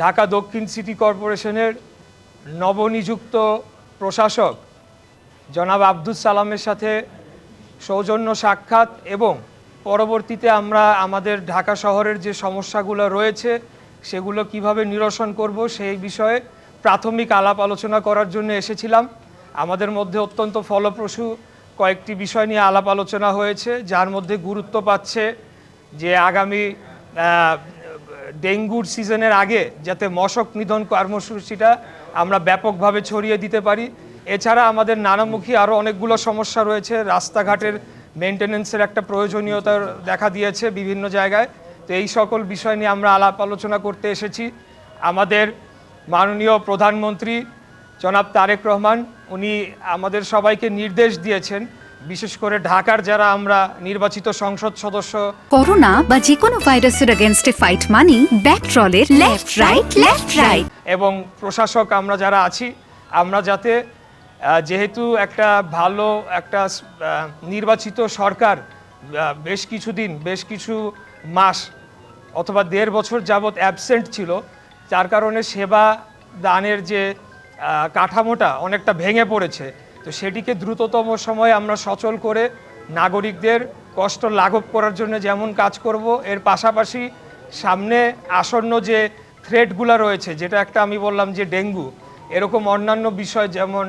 ঢাকা দক্ষিণ সিটি কর্পোরেশনের নবনিযুক্ত প্রশাসক জনাব আব্দুস সালামের সাথে সৌজন্য সাক্ষাৎ এবং পরবর্তীতে আমরা আমাদের ঢাকা শহরের যে সমস্যাগুলো রয়েছে সেগুলো কিভাবে নিরসন করব সেই বিষয়ে প্রাথমিক আলাপ আলোচনা করার জন্য এসেছিলাম। আমাদের মধ্যে অত্যন্ত ফলপ্রসূ কয়েকটি বিষয় নিয়ে আলাপ আলোচনা হয়েছে, যার মধ্যে গুরুত্ব পাচ্ছে যে আগামী ডেঙ্গুর সিজনের আগে যাতে মশক নিধন কর্মসূচিটা আমরা ব্যাপকভাবে ছড়িয়ে দিতে পারি। এছাড়া আমাদের নানামুখী আরও অনেকগুলো সমস্যা রয়েছে। রাস্তাঘাটের মেনটেন্যান্সের একটা প্রয়োজনীয়তা দেখা দিয়েছে বিভিন্ন জায়গায়। তো এই সকল বিষয় নিয়ে আমরা আলাপ আলোচনা করতে এসেছি। আমাদের মাননীয় প্রধানমন্ত্রী জনাব তারেক রহমান উনি আমাদের সবাইকে নির্দেশ দিয়েছেন, বিশেষ করে ঢাকার যারা আমরা নির্বাচিত সংসদ সদস্য, করোনা বা যে কোনো ভাইরাসের এগেইনস্টে ফাইট মানি ব্যাকট্রলের লেফট রাইট এবং প্রশাসক আমরা যারা আছি, আমরা যাতে যেহেতু একটা ভালো একটা নির্বাচিত সরকার বেশ কিছু মাস অথবা 1.5 বছর যাবৎ অ্যাবসেন্ট ছিল, যার কারণে সেবা দানের যে কাঠামোটা অনেকটা ভেঙে পড়েছে। তো সেটিকে দ্রুততম সময়ে আমরা সচল করে নাগরিকদের কষ্ট লাঘব করার জন্য যেমন কাজ করব, এর পাশাপাশি সামনে আসন্ন যে থ্রেটগুলো রয়েছে, যেটা একটা আমি বললাম যে ডেঙ্গু, এরকম অন্যান্য বিষয় যেমন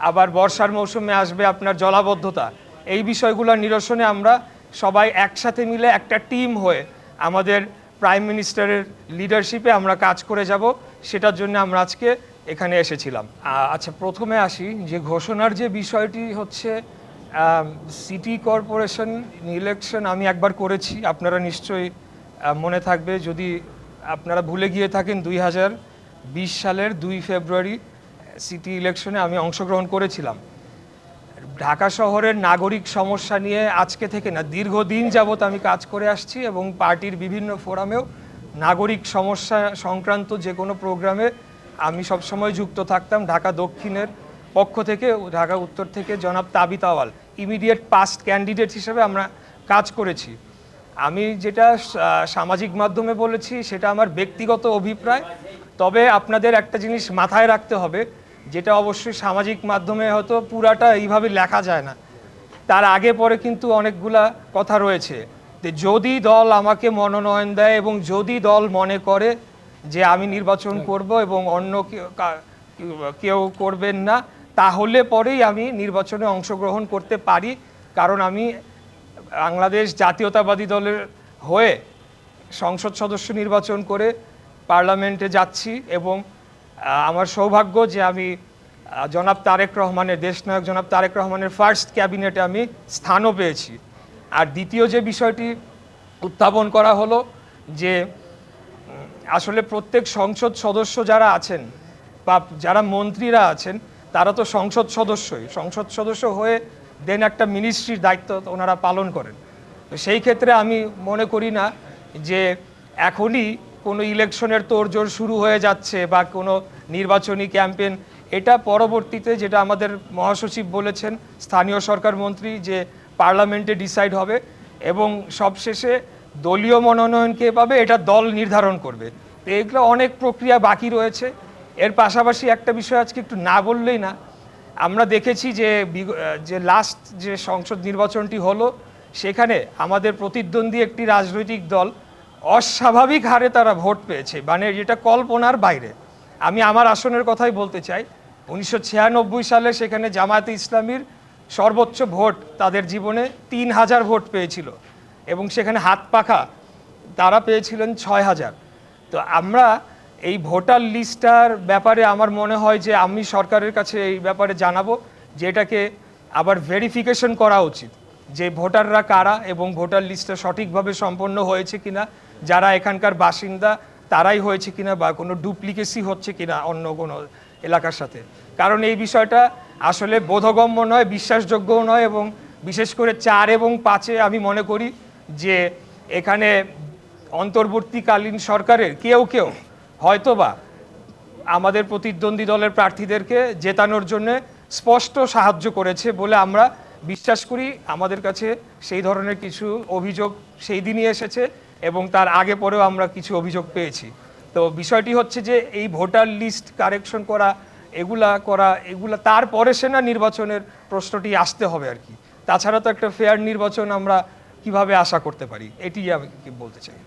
আবার বর্ষার মৌসুমে আসবে আপনার জলাবদ্ধতা, এই বিষয়গুলো নিরসনে আমরা সবাই একসাথে মিলে একটা টিম হয়ে আমাদের প্রাইম মিনিস্টারের লিডারশিপে আমরা কাজ করে যাব, সেটার জন্য আমরা আজকে এখানে এসেছিলাম। আচ্ছা, প্রথমে আসি যে ঘোষণার যে বিষয়টি হচ্ছে সিটি কর্পোরেশন ইলেকশন আমি একবার করেছি, আপনারা নিশ্চয়ই মনে থাকবে যদি আপনারা ভুলে গিয়ে থাকেন। 2020 সালের 2 ফেব্রুয়ারি সিটি ইলেকশনে আমি অংশগ্রহণ করেছিলাম। ঢাকা শহরের নাগরিক সমস্যা নিয়ে আজকে থেকে না, দীর্ঘদিন যাবৎ আমি কাজ করে আসছি এবং পার্টির বিভিন্ন ফোরামেও নাগরিক সমস্যা সংক্রান্ত যে কোনো প্রোগ্রামে আমি সবসময় যুক্ত থাকতাম। ঢাকা দক্ষিণের পক্ষ থেকে, ঢাকা উত্তর থেকে জনাব তাবিত আওয়াল ইমিডিয়েট পাস্ট ক্যান্ডিডেট হিসেবে আমরা কাজ করেছি। আমি যেটা সামাজিক মাধ্যমে বলেছি সেটা আমার ব্যক্তিগত অভিপ্রায়, তবে আপনাদের একটা জিনিস মাথায় রাখতে হবে, যেটা অবশ্যই সামাজিক মাধ্যমে হয়তো পুরাটা এইভাবে লেখা যায় না, তার আগে পরে কিন্তু অনেকগুলা কথা রয়েছে। যদি দল আমাকে মনোনয়ন দেয় এবং যদি দল মনে করে যে আমি নির্বাচন করব এবং অন্য কেউ করবেন না, তাহলে পরেই আমি নির্বাচনে অংশগ্রহণ করতে পারি, কারণ আমি বাংলাদেশ জাতীয়তাবাদী দলের হয়ে সংসদ সদস্য নির্বাচন করে পার্লামেন্টে যাচ্ছি এবং আমার সৌভাগ্য যে আমি জনাব তারেক রহমানের, দেশনায়ক জনাব তারেক রহমানের ফার্স্ট ক্যাবিনেটে আমি স্থানও পেয়েছি। আর দ্বিতীয় যে বিষয়টি উত্থাপন করা হলো যে আসলে প্রত্যেক সংসদ সদস্য যারা আছেন বা যারা মন্ত্রীরা আছেন তারা তো সংসদ সদস্য হয়ে দেন একটা মিনিস্ট্রির দায়িত্ব ওনারা পালন করেন। তো সেই ক্ষেত্রে আমি মনে করি না যে এখনই কোনো ইলেকশনের তোড়জোড় শুরু হয়ে যাচ্ছে বা কোনো নির্বাচনী ক্যাম্পেইন, এটা পরবর্তীতে যেটা আমাদের মহাসচিব বলেছেন, স্থানীয় সরকার মন্ত্রী, যে পার্লামেন্টে ডিসাইড হবে এবং সবশেষে দলীয় মনোনয়ন কে পাবে এটা দল নির্ধারণ করবে। তো এগুলো অনেক প্রক্রিয়া বাকি রয়েছে। এর পাশাপাশি একটা বিষয় আজকে একটু না বললেই না, আমরা দেখেছি যে লাস্ট যে সংসদ নির্বাচনটি হলো সেখানে আমাদের প্রতিদ্বন্দ্বী একটি রাজনৈতিক দল অস্বাভাবিক হারে তারা ভোট পেয়েছে, মানে যেটা কল্পনার বাইরে। আমি আমার আসনের কথাই বলতে চাই, 1996 সালে সেখানে জামায়াতে ইসলামীর সর্বোচ্চ ভোট তাদের জীবনে 3000 ভোট পেয়েছিল এবং সেখানে হাত পাখা তারা পেয়েছিলেন 6000। তো আমরা এই ভোটার লিস্টটার ব্যাপারে আমার মনে হয় যে আমি সরকারের কাছে এই ব্যাপারে জানাবো যে এটাকে আবার ভেরিফিকেশন করা উচিত যে ভোটাররা কারা এবং ভোটার লিস্টটা সঠিকভাবে সম্পন্ন হয়েছে কিনা, যারা এখানকার বাসিন্দা তারাই হয়েছে কিনা বা কোনো ডুপ্লিকেসি হচ্ছে কিনা অন্য কোনো এলাকার সাথে। কারণ এই বিষয়টা আসলে বোধগম্য নয়, বিশ্বাসযোগ্যও নয় এবং বিশেষ করে 4 এবং 5-এ আমি মনে করি যে এখানে অন্তর্বর্তীকালীন সরকারের কেউ হয়তোবা আমাদের প্রতিদ্বন্দ্বী দলের প্রার্থীদেরকে জেতানোর জন্য স্পষ্ট সাহায্য করেছে বলে আমরা বিশ্বাস করি। আমাদের কাছে সেই ধরনের কিছু অভিযোগ সেই দিনই এসেছে এবং তার আগে পরেও আমরা কিছু অভিযোগ পেয়েছি। তো বিষয়টি হচ্ছে যে এই ভোটার লিস্ট কারেকশন করা এগুলা তারপরে সেনা নির্বাচনের প্রশ্নটি আসতে হবে আর কি। তাছাড়া তো একটা ফেয়ার নির্বাচন আমরা কিভাবে আশা করতে পারি, এটি আমি বলতে চাই।